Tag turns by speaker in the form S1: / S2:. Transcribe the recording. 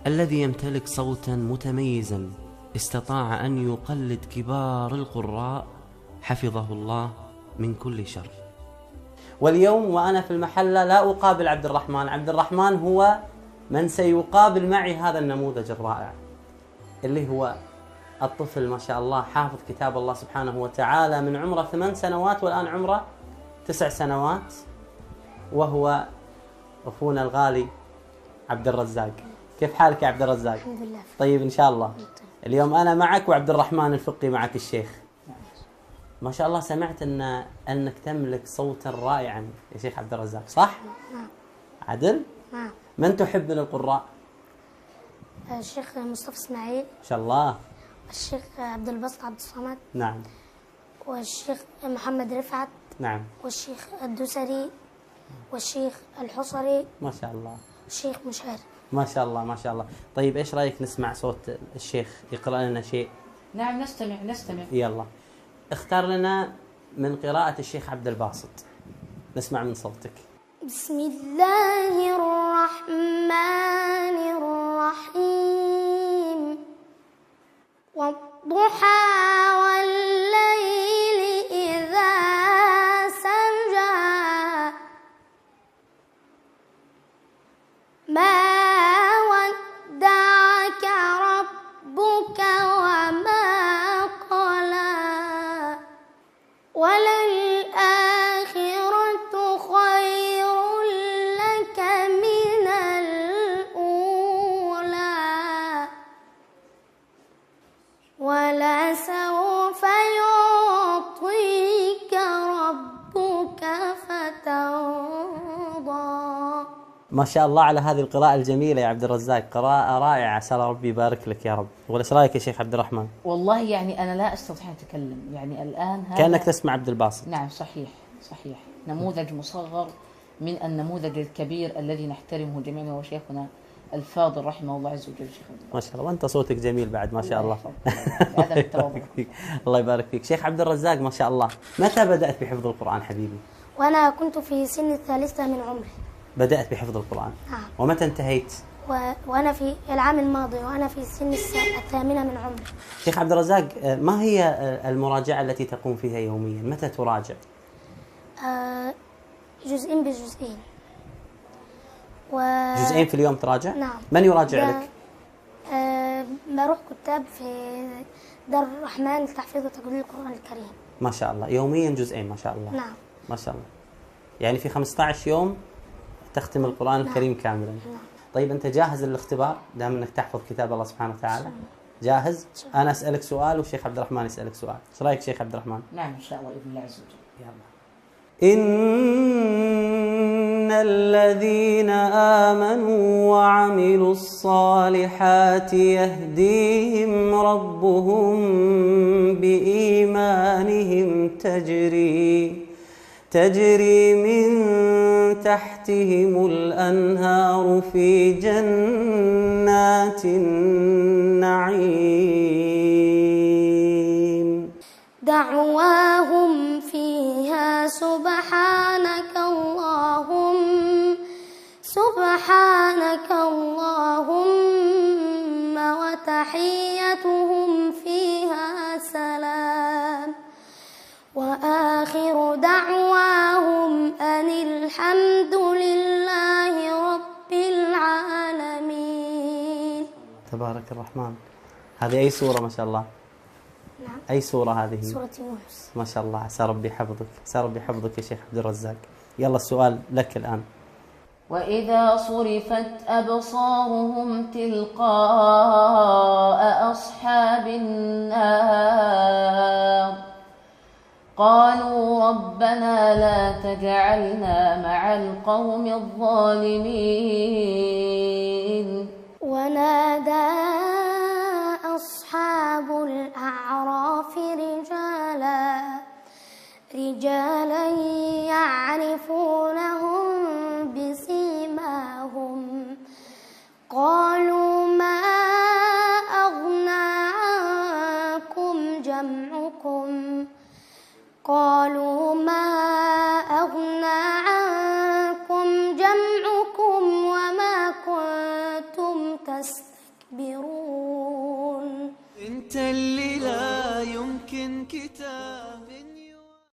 S1: الذي يمتلك صوتا متميزا استطاع أن يقلد كبار القراء حفظه الله من كل شر. واليوم وأنا في المحلة لا أقابل عبد الرحمن، عبد الرحمن هو من سيقابل معي هذا النموذج الرائع اللي هو الطفل ما شاء الله حافظ كتاب الله سبحانه وتعالى من عمره 8 سنوات والآن عمره 9 سنوات، وهو أخونا الغالي عبد الرزاق. كيف حالك يا عبد الرزاق؟
S2: الحمد لله.
S1: طيب إن شاء الله. اليوم أنا معك وعبد الرحمن الفقي معك الشيخ. ما شاء الله سمعت أنك تملك صوتا رائعا يا شيخ عبد الرزاق، صح؟
S2: نعم.
S1: عدل؟
S2: نعم.
S1: من تحب من القراء؟
S2: الشيخ مصطفى إسماعيل،
S1: ما شاء الله.
S2: الشيخ عبد الباسط عبد الصمد،
S1: نعم.
S2: والشيخ محمد رفعت،
S1: نعم.
S2: والشيخ الدوسري، والشيخ الحصري،
S1: ما شاء الله.
S2: الشيخ مشعر.
S1: ما شاء الله ما شاء الله. طيب إيش رأيك نسمع صوت الشيخ يقرأ لنا شيء؟
S3: نعم نستمع.
S1: يلا اختار لنا من قراءة الشيخ عبد الباسط، نسمع من صوتك.
S2: بسم الله الرحمن الرحيم. والضحى والليل إذا سجى ما ودعك ربك وما قلى وللآخرة خير لك من الأولى ولسوف يعطيك ربك فترضى.
S1: ما شاء الله على هذه القراءة الجميلة يا عبد الرزاق، قراءة رائعة، عسى ربي يبارك لك يا رب. وإيش رأيك يا شيخ عبد الرحمن؟
S3: والله يعني أنا لا أستطيع أن أتكلم، يعني الآن هذا
S1: كأنك تسمع عبد الباسط.
S3: نعم صحيح. نموذج مصغر من النموذج الكبير الذي نحترمه جميعا، وهو شيخنا الفاضل رحمه الله عز وجل. شيخ
S1: ما شاء الله، وأنت صوتك جميل بعد ما شاء الله.
S3: هذا التواضع.
S1: الله يبارك فيك. شيخ عبد الرزاق ما شاء الله، متى بدأت بحفظ القرآن حبيبي؟
S2: وأنا كنت في سن 3 من عمري.
S1: بدأت بحفظ القرآن.
S2: نعم.
S1: ومتى انتهيت؟
S2: وأنا في العام الماضي وأنا في سن 8 من عمري.
S1: شيخ عبد الرزاق، ما هي المراجعة التي تقوم فيها يوميا؟ متى تراجع؟
S2: جزئين بجزئين.
S1: جزئين في اليوم تراجع؟
S2: نعم.
S1: من يراجع لك؟
S2: بروح كتاب في دار الرحمن لتحفيظ وتجويد القرآن الكريم.
S1: ما شاء الله، يوميا جزئين ما شاء الله.
S2: نعم.
S1: ما شاء الله، يعني في 15 يوم تختم القرآن الكريم كاملا.
S2: نعم.
S1: طيب أنت جاهز للاختبار دام أنك تحفظ كتاب الله سبحانه وتعالى؟ جاهز؟ أنا أسألك سؤال والشيخ عبد الرحمن يسألك سؤال، إيش رأيك شيخ عبد الرحمن؟
S3: نعم إن شاء الله بإذن الله عز وجل.
S1: يلا. إن الذين آمنوا وعملوا الصالحات يهديهم ربهم بإيمانهم تجري من تحتهم الأنهار في جنات النعيم
S2: دعواهم فيها سبحانك اللهم وتحيتهم فيها سلام وآخر دعواهم أن الحمد لله رب العالمين.
S1: تبارك الرحمن. هذه أي سورة ما شاء الله؟
S2: نعم.
S1: أي سورة هذه؟
S2: سورة يونس.
S1: ما شاء الله، عسى ربي يحفظك، عسى ربي يحفظك يا شيخ عبد الرزاق. يلا السؤال لك الآن.
S3: وإذا صرفت أبصارهم تلقاء أصحاب النار قالوا ربنا لا تجعلنا مع القوم الظالمين.
S2: ونادى أصحاب الأعراف رجالا يعرفونهم بسيماهم قالوا ما أغنى عنكم جمعكم وما كنتم
S4: انت اللي لا يمكن كتاب